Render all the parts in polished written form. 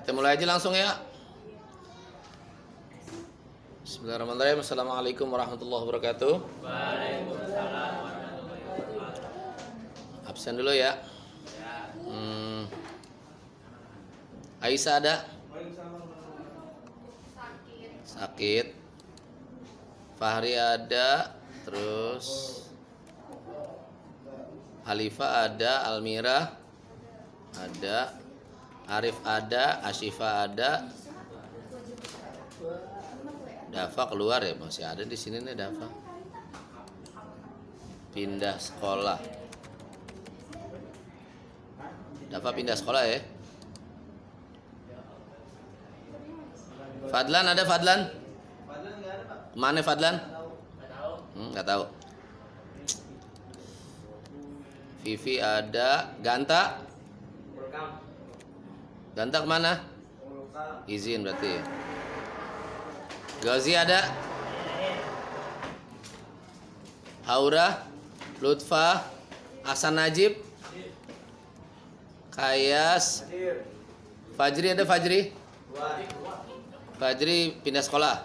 Kita mulai aja langsung ya. Bismillahirrahmanirrahim. Assalamualaikum warahmatullahi wabarakatuh. Waalaikumsalam warahmatullahi wabarakatuh. Absen dulu ya. Aisyah ada? Sakit. Fahri ada. Terus Halifa ada. Almira ada. Arif ada. Asyifa ada. Dafa keluar ya, masih ada di sini nih Dafa. Pindah sekolah. Dafa pindah sekolah ya. Fadlan ada Fadlan? Kemana Fadlan? Nggak tahu. Vivi ada. Ganta? Ganta kemana? Izin berarti. Gazi ada? Haura? Lutfa? Hasan Najib? Kayas? Fajri ada Fajri? Fajri pindah sekolah.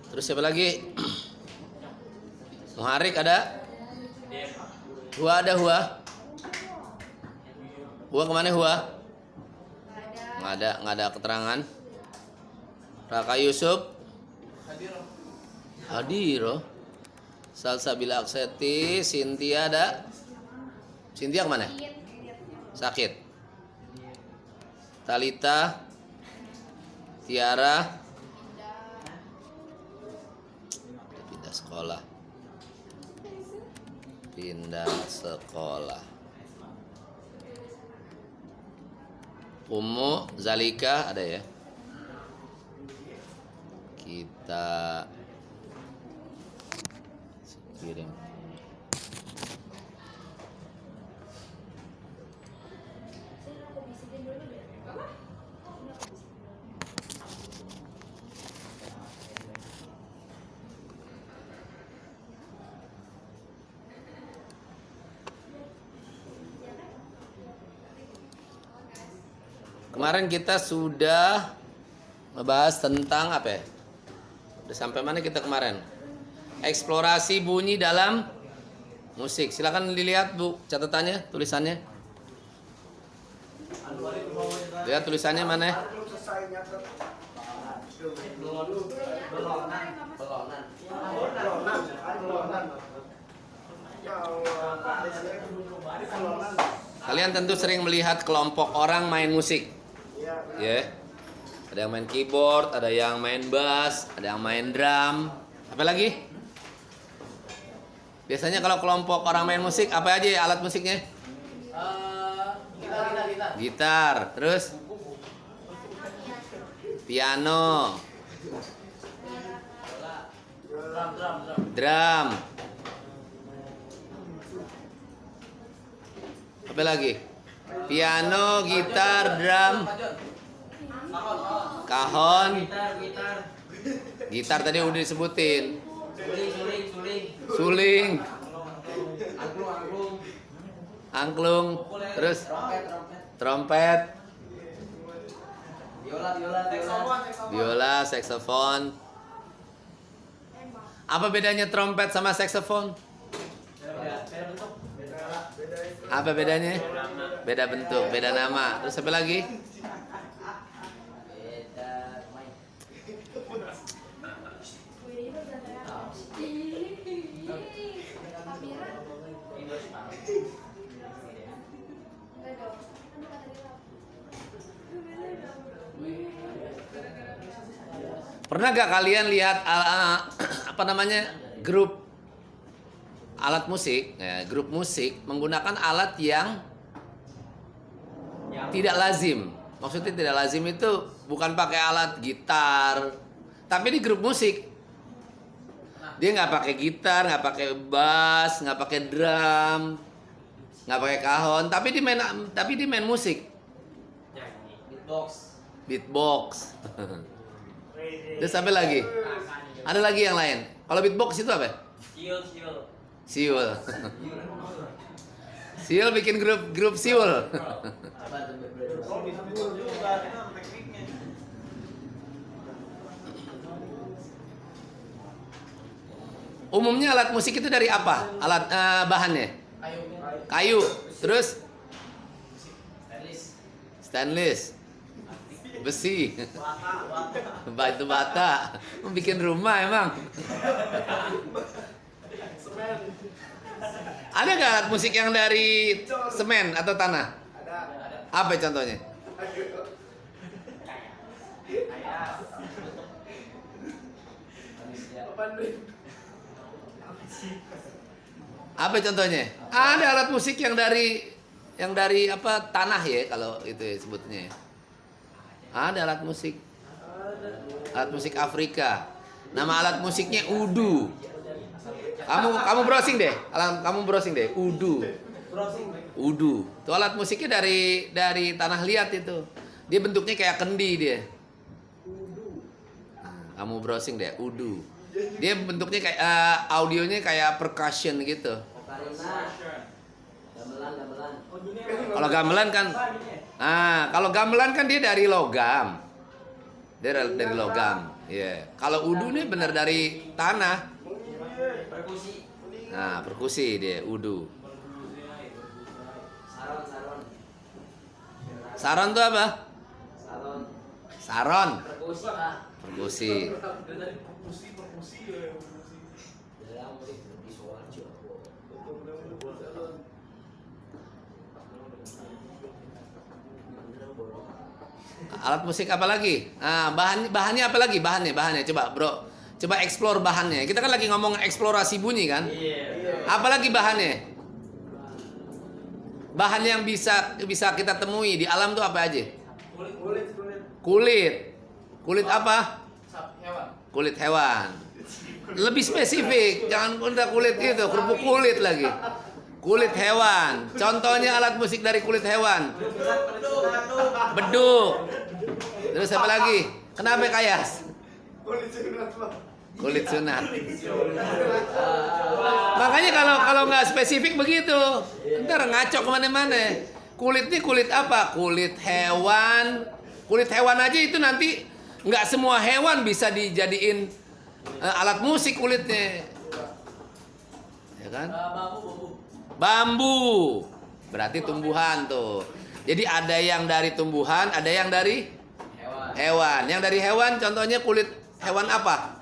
Terus siapa lagi? Muharik ada? Hua ada Hua? Hua kemana Hua? Nggak ada keterangan. Raka Yusuf? Hadiro. Salsabila Akseti. Cynthia ada? Cynthia kemana? Sakit. Talita? Tiara? Pindah sekolah. Pindah sekolah. Ummu, Zalika ada ya? Kita kirim. Kemarin kita sudah membahas tentang apa ya? Udah sampai mana kita kemarin? Eksplorasi bunyi dalam musik. Silakan dilihat Bu catatannya, tulisannya. Lihat tulisannya mana? Kalian tentu sering melihat kelompok orang main musik. Ya. Ada yang main keyboard, ada yang main bass, ada yang main drum. Apa lagi? Biasanya kalau kelompok orang main musik, apa aja ya alat musiknya? Gitar. Terus? Piano. Drum. Apa lagi? Piano, gitar, drum. Kahon. Gitar tadi udah disebutin. Suling. Angklung. Terus trompet. Biola, saksofon. Apa bedanya trompet sama saksofon? Apa bedanya? Beda bentuk, beda nama. Terus apa lagi? Pernah gak kalian lihat apa namanya grup alat musik, ya, grup musik menggunakan alat yang tidak lazim. Maksudnya tidak lazim itu bukan pakai alat gitar, tapi di grup musik dia nggak pakai gitar, nggak pakai bass, nggak pakai drum, nggak pakai kahon, tapi dia main musik. Beatbox. Terus sampai lagi. Ada lagi yang lain. Kalau beatbox itu apa? Siul. Siul bikin grup Siul. Umumnya alat musik itu dari apa? Alat bahannya? Kayu. Terus stainless. Besi. Batu bata. Bikin rumah emang. Ada nggak alat musik yang dari semen atau tanah? Apa contohnya? Apa contohnya? Ada alat musik yang dari apa tanah ya kalau itu ya sebutnya. Ada alat musik. Alat musik Afrika. Nama alat musiknya udu. Kamu browsing deh. Kamu browsing deh. Udu. Udu. Itu alat musiknya dari tanah liat itu. Dia bentuknya kayak kendi dia. Kamu browsing deh. Udu. Dia bentuknya kayak audionya kayak percussion gitu. Kalau gamelan kan, kalau gamelan kan dia dari logam. Dia dari logam. Iya. Kalau udu nih bener dari tanah. Nah, perkusi dia udu. Saron tuh apa? Saron. Perkusi. Alat musik apa lagi? Nah, bahannya apa lagi? Bahannya. Coba, Bro. Coba explore bahannya. Kita kan lagi ngomong eksplorasi bunyi kan? Apalagi bahannya? Bahan yang bisa kita temui di alam tuh apa aja? Kulit. Kulit apa? Kulit hewan. Lebih spesifik, jangan udah kulit itu, kerupuk kulit lagi. Kulit hewan. Contohnya alat musik dari kulit hewan. Beduk. Terus apa lagi? Kenapa kayas? Kulit sunat. Makanya kalau nggak spesifik begitu, ntar ngaco kemana-mana. Kulit ini kulit apa? Kulit hewan. Kulit hewan aja itu nanti nggak semua hewan bisa dijadiin alat musik kulitnya. Ya kan? Bambu. Berarti tumbuhan tuh. Jadi ada yang dari tumbuhan, ada yang dari hewan. Yang dari hewan contohnya kulit hewan apa?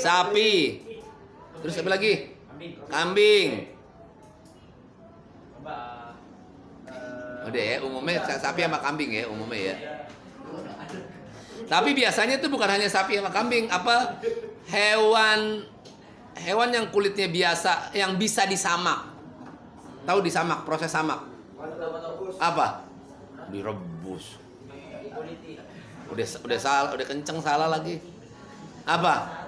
Sapi. Terus apa lagi? Kambing. Udah ya, umumnya sapi sama kambing ya, umumnya ya. Tapi biasanya itu bukan hanya sapi sama kambing, apa hewan yang kulitnya biasa, yang bisa disamak. Tahu disamak, proses samak? Apa? Direbus. Udah salah, udah kenceng salah lagi. Apa?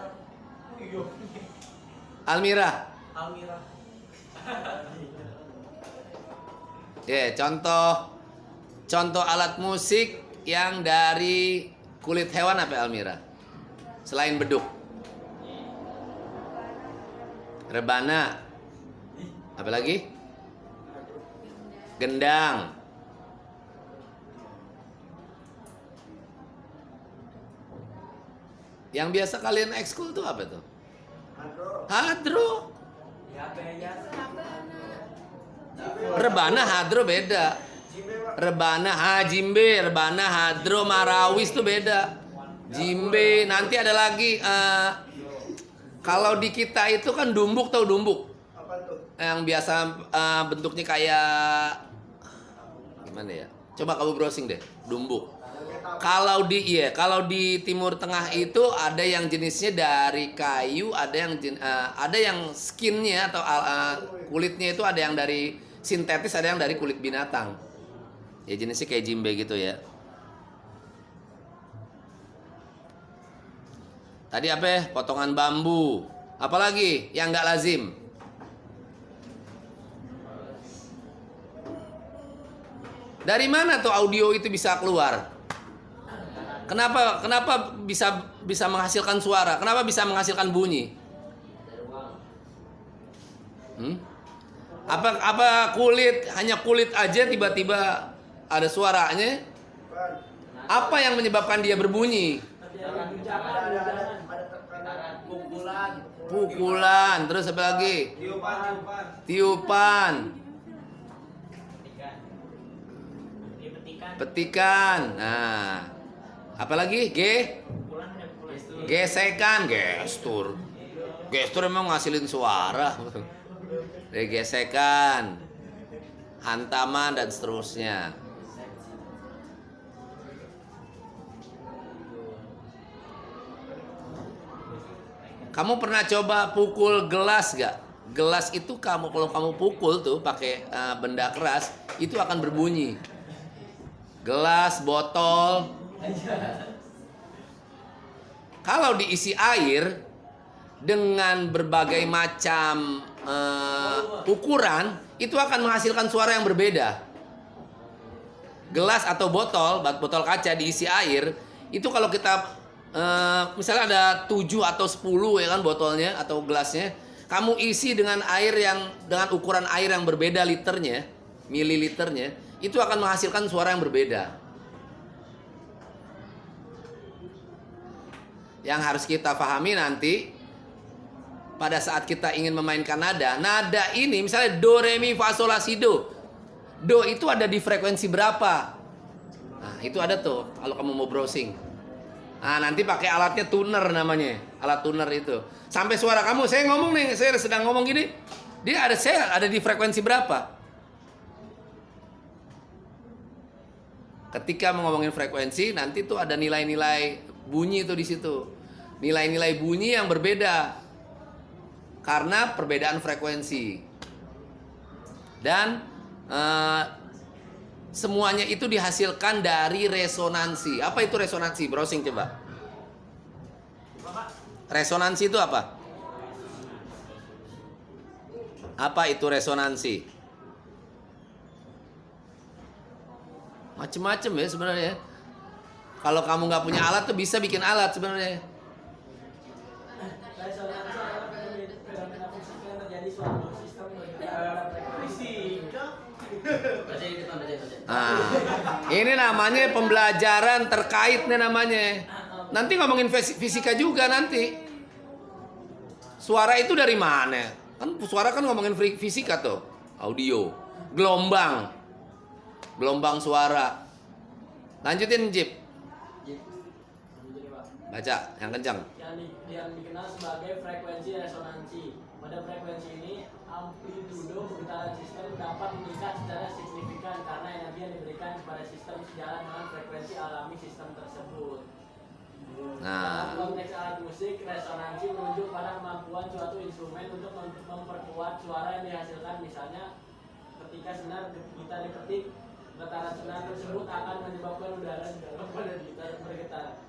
Almira. Ya, contoh alat musik yang dari kulit hewan apa Almira? Selain beduk. Rebana. Apa lagi? Gendang. Yang biasa kalian ekskul tuh apa tuh? Hadro. Rebana, hadro beda. Rebana, jimbe, rebana, hadro, marawis tuh beda. Jimbe, nanti ada lagi. Kalau di kita itu kan dumbuk, tahu dumbuk? Yang biasa bentuknya kayak gimana ya? Coba kamu browsing deh, dumbuk. Kalau di Timur Tengah itu ada yang jenisnya dari kayu, ada yang skinnya atau kulitnya itu ada yang dari sintetis, ada yang dari kulit binatang. Ya jenisnya kayak jimbe gitu ya. Tadi apa ya? Potongan bambu. Apalagi yang nggak lazim? Dari mana tuh audio itu bisa keluar? Kenapa bisa menghasilkan suara? Kenapa bisa menghasilkan bunyi? Apa kulit, hanya kulit aja tiba-tiba ada suaranya? Apa yang menyebabkan dia berbunyi? Pukulan, terus apa lagi? Tiupan. Petikan. Nah, apalagi? Gesekan, gestur. Gestur emang ngasilin suara. Gesekan, hantaman dan seterusnya. Kamu pernah coba pukul gelas gak? Gelas itu kalau kamu pukul tuh pakai benda keras, itu akan berbunyi. Gelas, botol. Kalau diisi air dengan berbagai macam ukuran, itu akan menghasilkan suara yang berbeda. Gelas atau botol kaca diisi air, itu kalau kita misalnya ada 7 atau 10 ya kan botolnya atau gelasnya, kamu isi dengan dengan ukuran air yang berbeda liternya, mililiternya, itu akan menghasilkan suara yang berbeda. Yang harus kita pahami nanti pada saat kita ingin memainkan nada ini misalnya do, re, mi, fa, sol, la, si, do. Do itu ada di frekuensi berapa? Nah, itu ada tuh kalau kamu mau browsing. Nah, nanti pakai alatnya tuner namanya. Alat tuner itu. Sampai suara kamu, saya ngomong nih, saya sedang ngomong gini, saya ada di frekuensi berapa? Ketika mau ngomongin frekuensi, nanti tuh ada nilai-nilai bunyi tuh di situ. Nilai-nilai bunyi yang berbeda karena perbedaan frekuensi. Dan semuanya itu dihasilkan dari resonansi. Apa itu resonansi? Browsing coba. Resonansi itu apa? Apa itu resonansi? Macem-macem ya sebenarnya. Kalau kamu nggak punya alat tuh bisa bikin alat sebenarnya. Nah, ini namanya pembelajaran terkait nih namanya. Nanti ngomongin fisika juga nanti. Suara itu dari mana? Kan suara kan ngomongin fisika tuh. Audio, gelombang suara. Lanjutin Jip. Baca yang kencang. Yang dikenal sebagai frekuensi resonansi. Pada frekuensi ini amplitudo pergetaran sistem dapat meningkat secara signifikan karena energi yang diberikan kepada sistem sejalan dengan frekuensi alami sistem tersebut. Nah, dalam konteks alat musik, resonansi menunjuk pada kemampuan suatu instrumen untuk memperkuat suara yang dihasilkan. Misalnya, ketika senar gitar dipetik, getaran senar tersebut akan menyebabkan udara di dalam badan gitar bergetar.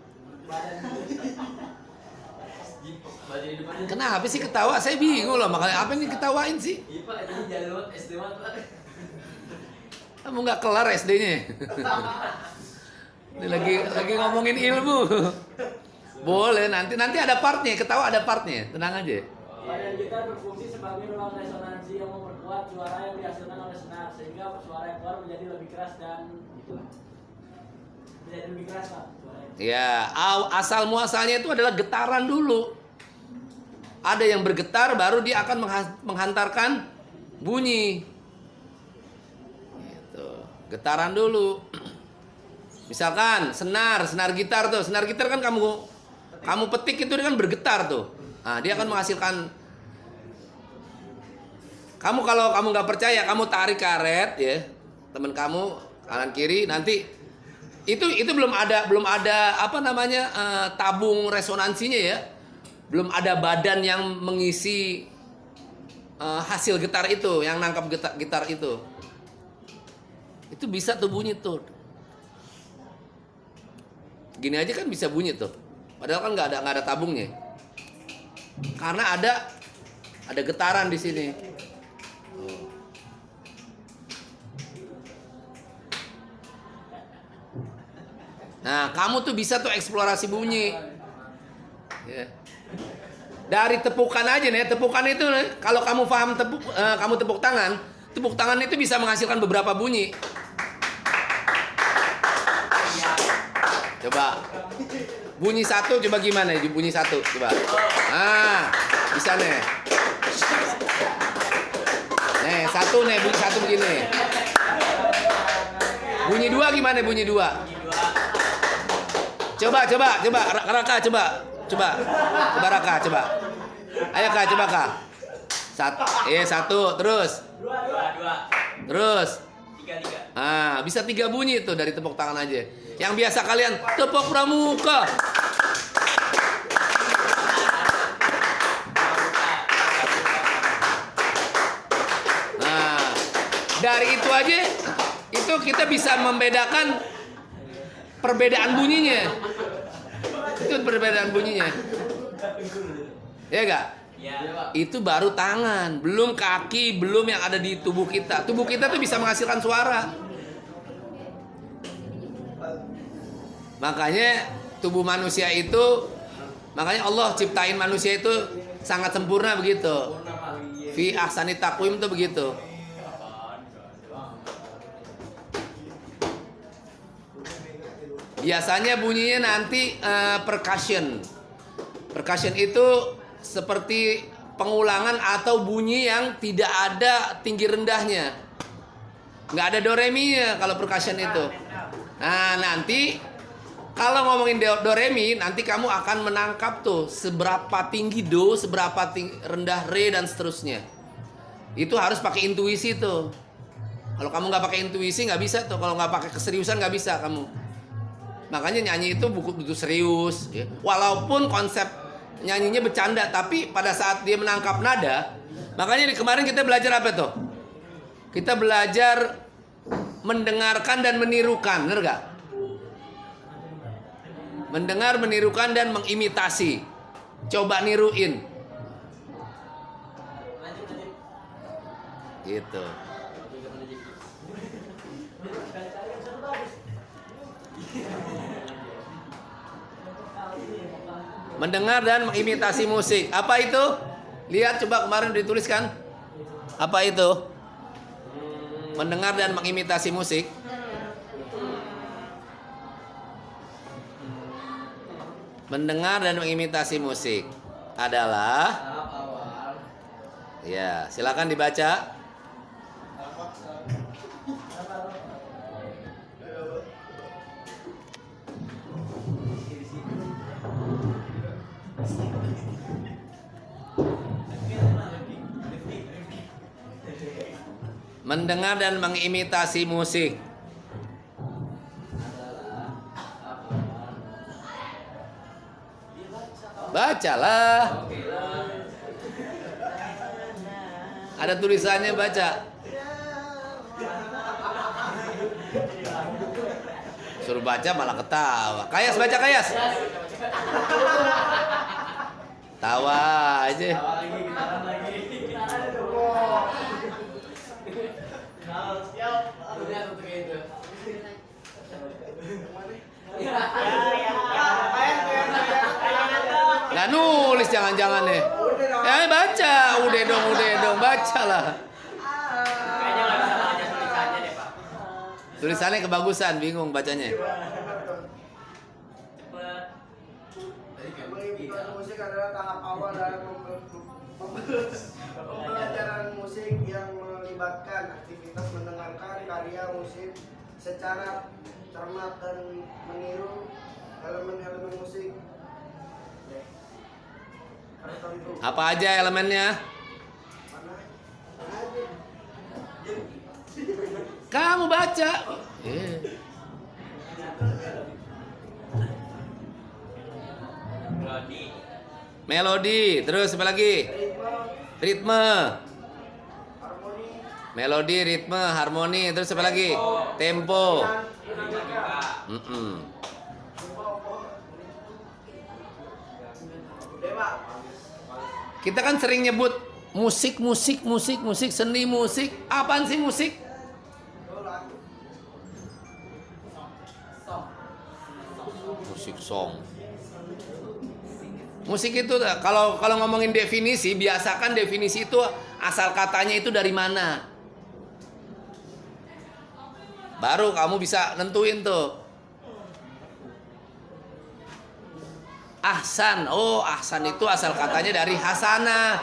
kenapa sih ketawa? Saya bingung loh, makanya apa yang diketawain sih? Iya Pak, ini jalur SD Pak. Kamu nggak kelar SD-nya? Ini lagi ngomongin ilmu. Boleh nanti ada partnya, ketawa ada partnya, tenang aja. Badan gitar berfungsi sebagai ruang resonansi yang memperkuat suara yang dihasilkan oleh senar sehingga suara yang keluar menjadi lebih keras dan menjadi lebih keras Pak. Ya, asal muasalnya itu adalah getaran dulu. Ada yang bergetar baru dia akan menghantarkan bunyi. Gitu. Getaran dulu. Misalkan senar gitar tuh. Senar gitar kan kamu petik itu dia kan bergetar tuh. Nah, dia akan menghasilkan. Kalau kamu nggak percaya, kamu tarik karet ya. Teman kamu kanan kiri nanti itu belum ada apa namanya tabung resonansinya ya, belum ada badan yang mengisi hasil gitar itu, yang nangkap gitar itu bisa tuh bunyi tuh, gini aja kan bisa bunyi tuh, padahal kan nggak ada tabungnya, karena ada getaran di sini. Nah, kamu tuh bisa tuh eksplorasi bunyi. Ya. Dari tepukan aja nih, tepukan itu kalau kamu paham kamu tepuk tangan itu bisa menghasilkan beberapa bunyi. Coba bunyi satu, coba gimana? Bunyi satu, coba. Ah, bisa nih. Nih satu nih, bunyi satu begini. Bunyi dua gimana? Bunyi dua. Coba, Raka, coba Raka, coba. Ayo Kak, coba Kak. Satu, terus. Terus. Ah, bisa 3 bunyi tuh dari tepuk tangan aja. Yang biasa kalian tepuk pramuka. Nah, dari itu aja itu kita bisa membedakan perbedaan bunyinya. Itu perbedaan bunyinya. Ya enggak? Ya. Itu baru tangan, belum kaki, belum yang ada di tubuh kita. Tubuh kita tuh bisa menghasilkan suara. Makanya tubuh manusia itu, makanya Allah ciptain manusia itu sangat sempurna begitu. Fi ahsani taqwim tuh begitu. Biasanya bunyinya nanti percussion. Percussion itu seperti pengulangan atau bunyi yang tidak ada tinggi rendahnya. Nggak ada do re mi nya kalau percussion itu. Nah nanti kalau ngomongin do re mi, nanti kamu akan menangkap tuh seberapa tinggi do, seberapa rendah re dan seterusnya. Itu harus pakai intuisi tuh. Kalau kamu nggak pakai intuisi nggak bisa tuh. Kalau nggak pakai keseriusan nggak bisa kamu. Makanya nyanyi itu butuh serius. Ya. Walaupun konsep nyanyinya bercanda, tapi pada saat dia menangkap nada, makanya kemarin kita belajar apa tuh? Kita belajar mendengarkan dan menirukan, benar gak? Mendengar, menirukan dan mengimitasi. Coba niruin. Gitu. Mendengar dan mengimitasi musik. Apa itu? Lihat coba kemarin dituliskan. Apa itu? Mendengar dan mengimitasi musik. Mendengar dan mengimitasi musik adalah, ya, silakan dibaca. Mendengar dan mengimitasi musik. Bacalah. Ada tulisannya, baca. Suruh baca malah ketawa. Kayas, baca Kayas. Tawa aja. Nggak nulis jangan-jangan nih. Ya baca, udah dong, bacalah. Kayaknya nggak bisa baca tulisannya deh Pak. Tulisannya kebagusan, bingung bacanya. Mengikuti musik adalah tahap awal dalam pembelajaran musik yang melibatkan aktivitas mendengarkan karya musik secara cermat dan meniru elemen-elemen musik. Apa aja elemennya? Kamu baca. Melodi, terus apa lagi? Ritme. Melodi, ritme, harmoni, terus apa lagi? Tempo. Kita kan sering nyebut musik, seni musik. Apaan sih musik? Musik song. Musik itu kalau ngomongin definisi, biasakan definisi itu asal katanya itu dari mana. Baru kamu bisa nentuin tuh. Ahsan. Oh, ahsan itu asal katanya dari hasanah.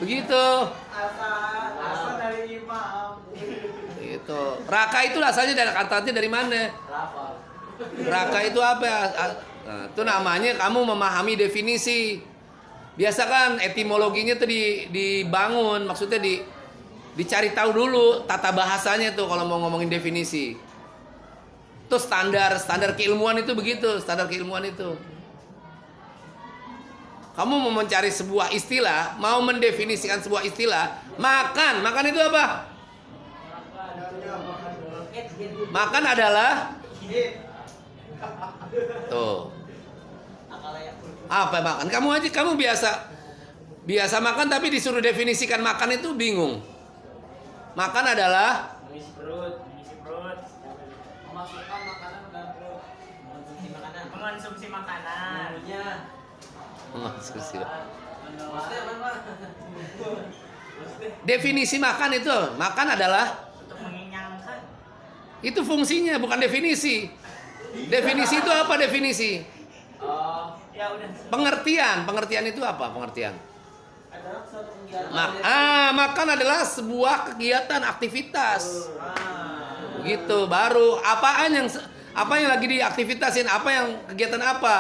Begitu. Asal dari imam. Gitu. Raka itu asalnya dari katanya dari mana? Rafa. Raka itu apa? Nah, itu namanya kamu memahami definisi. Biasa kan etimologinya tuh dibangun, maksudnya dicari tahu dulu tata bahasanya tuh kalau mau ngomongin definisi. Itu standar keilmuan itu begitu, standar keilmuan itu. Kamu mau mencari sebuah istilah, mau mendefinisikan sebuah istilah, makan itu apa? Makan adalah tuh. Apa makan? Kamu biasa makan tapi disuruh definisikan makan itu bingung. Makan adalah Mengisi perut. Memasukkan makanan ke dalam perut. Mengonsumsi makanan. mengonsumsi. Maksudnya apa? Definisi makan adalah Untuk mengenyangkan. itu fungsinya bukan definisi. Definisi itu apa definisi? Ya udah. Pengertian itu apa pengertian? Adalah suatu kegiatan. Makan adalah sebuah kegiatan aktivitas. Begitu baru apa yang lagi diaktivitasin, kegiatan apa?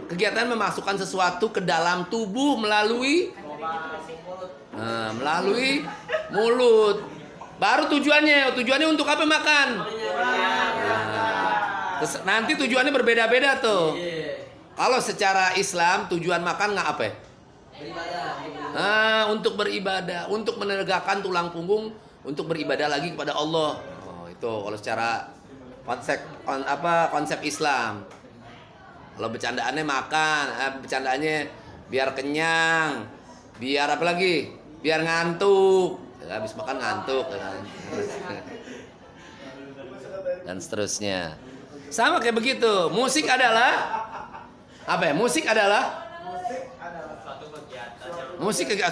Kegiatan memasukkan sesuatu ke dalam tubuh melalui mulut. Baru tujuannya untuk apa makan? Nanti tujuannya berbeda-beda tuh. Kalau secara Islam tujuan makan nggak apa? Untuk beribadah, untuk menegakkan tulang punggung, untuk beribadah lagi kepada Allah. Oh, itu kalau secara konsep Islam. Kalau bercandaannya makan, bercandaannya biar kenyang, biar apa lagi? Biar ngantuk. Habis makan ngantuk dan seterusnya. Sama kayak begitu. Musik adalah apa ya? Musik adalah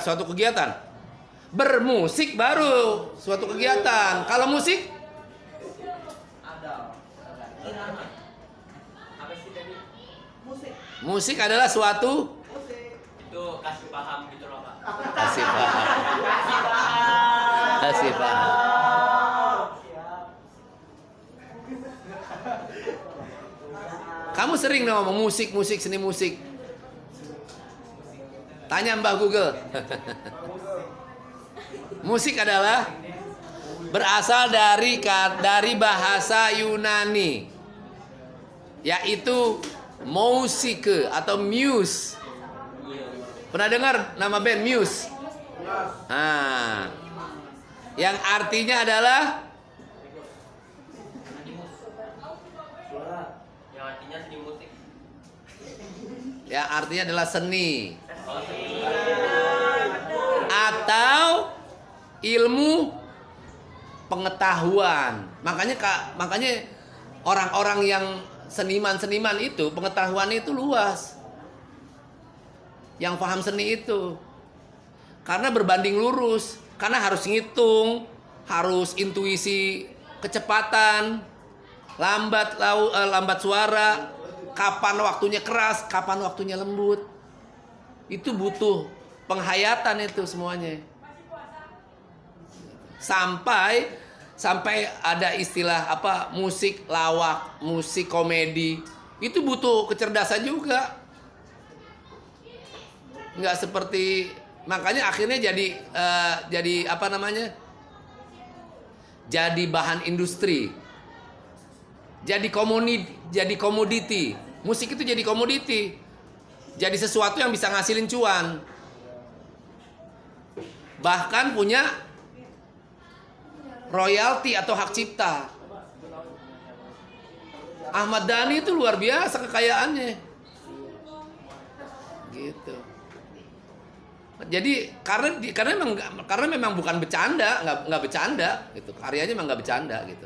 suatu kegiatan. Bermusik baru suatu kegiatan. Kalau musik musik adalah suatu Itu kasih paham gitu loh, Pak. kasih paham. Kamu sering ngomong musik, seni musik. Tanya Mbah Google. Musik adalah berasal dari bahasa Yunani, yaitu musike atau muse. Pernah dengar nama band Muse? Yang artinya adalah seni atau ilmu pengetahuan. Makanya orang-orang yang seniman itu pengetahuannya itu luas. Yang paham seni itu. Karena berbanding lurus, karena harus ngitung, harus intuisi kecepatan, lambat suara, kapan waktunya keras, kapan waktunya lembut. Itu butuh penghayatan itu semuanya. Sampai ada istilah musik lawak, musik komedi. Itu butuh kecerdasan juga. Nggak seperti, makanya akhirnya jadi jadi bahan industri, jadi komoditi. Musik itu jadi komoditi, jadi sesuatu yang bisa ngasilin cuan, bahkan punya royalti atau hak cipta. Ahmad Dhani itu luar biasa kekayaannya, gitu. Jadi karena memang bukan bercanda, nggak bercanda gitu. Karyanya memang nggak bercanda gitu.